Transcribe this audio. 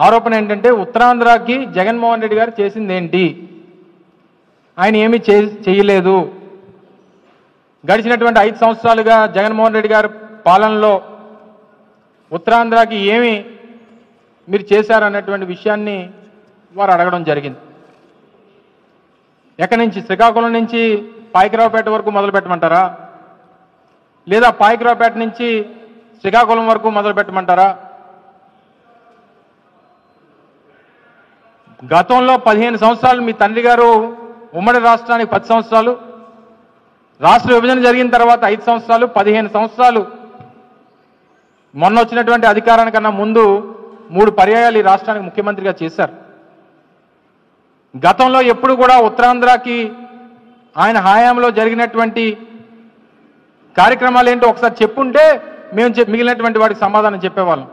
ఆరోపణ ఏంటంటే ఉత్తరాంధ్రకి జగన్మోహన్ రెడ్డి గారు చేసింది ఏంటి, ఆయన ఏమీ చేయలేదు, గడిచినటువంటి 5 సంవత్సరాలుగా జగన్మోహన్ రెడ్డి గారి పాలనలో ఉత్తరాంధ్రకి ఏమి మీరు చేశారన్నటువంటి విషయాన్ని వారు అడగడం జరిగింది. ఎక్కడి నుంచి, శ్రీకాకుళం నుంచి పాయకరావుపేట వరకు మొదలు పెట్టమంటారా, లేదా పాయకరావుపేట నుంచి శ్రీకాకుళం వరకు మొదలు పెట్టమంటారా? గతంలో 15 సంవత్సరాలు మీ తండ్రి గారు ఉమ్మడి రాష్ట్రానికి 10 సంవత్సరాలు, రాష్ట్ర విభజన జరిగిన తర్వాత 5 సంవత్సరాలు, 15 సంవత్సరాలు మొన్న వచ్చినటువంటి అధికారానికన్నా ముందు 3 పర్యాయాలు ఈ రాష్ట్రానికి ముఖ్యమంత్రిగా చేశారు. గతంలో ఎప్పుడు కూడా ఉత్తరాంధ్రకి ఆయన హయాంలో జరిగినటువంటి కార్యక్రమాలు ఏంటో ఒకసారి చెప్పుంటే మేము మిగిలినటువంటి వాడికి సమాధానం చెప్పేవాళ్ళం.